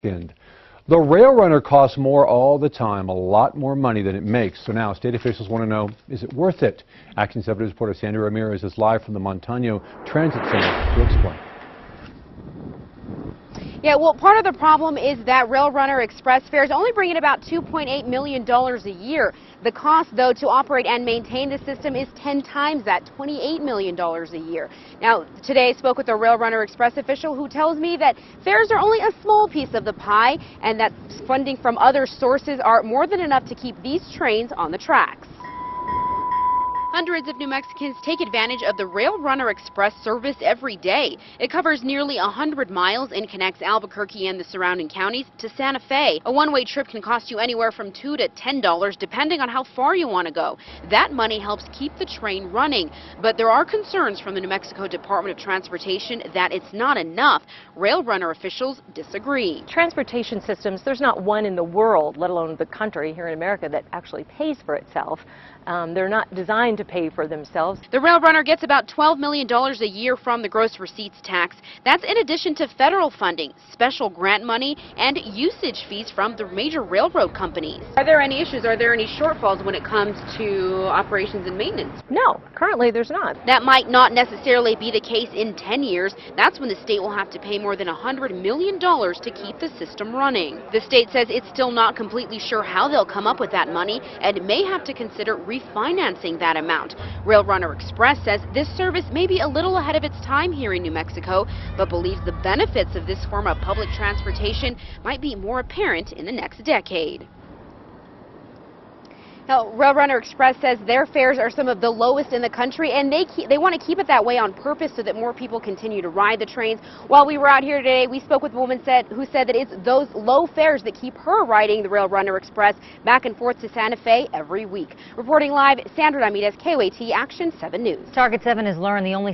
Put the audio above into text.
The Rail Runner costs more all the time, a lot more money than it makes. So now state officials want to know, is it worth it? Action 7 News reporter Sandy Ramirez is live from the Montano Transit Center to explain. Yeah, well, part of the problem is that Rail Runner Express fares only bring in about $2.8 million a year. The cost, though, to operate and maintain the system is 10 times that, $28 million a year. Now, today I spoke with a Rail Runner Express official who tells me that fares are only a small piece of the pie and that funding from other sources are more than enough to keep these trains on the tracks. Hundreds of New Mexicans take advantage of the Rail Runner Express service every day. It covers nearly 100 miles and connects Albuquerque and the surrounding counties to Santa Fe. A one-way trip can cost you anywhere from $2 to $10 depending on how far you want to go. That money helps keep the train running. But there are concerns from the New Mexico Department of Transportation that it's not enough. Rail Runner officials disagree. Transportation systems, there's not one in the world, let alone the country here in America, that actually pays for itself. They're not designed to pay for themselves. The Rail Runner gets about $12 million a year from the gross receipts tax. That's in addition to federal funding, special grant money, and usage fees from the major railroad companies. Are there any issues? Are there any shortfalls when it comes to operations and maintenance? No, currently there's not. That might not necessarily be the case in 10 years. That's when the state will have to pay more than $100 million to keep the system running. The state says it's still not completely sure how they'll come up with that money and may have to consider refinancing that amount. Rail Runner Express says this service may be a little ahead of its time here in New Mexico, but believes the benefits of this form of public transportation might be more apparent in the next decade. Now, Rail Runner Express says their fares are some of the lowest in the country, and they want to keep it that way on purpose so that more people continue to ride the trains. While we were out here today, we spoke with a woman who said that it's those low fares that keep her riding the Rail Runner Express back and forth to Santa Fe every week. Reporting live, Sandra Ramirez, KOAT Action 7 News. Target 7 has learned the only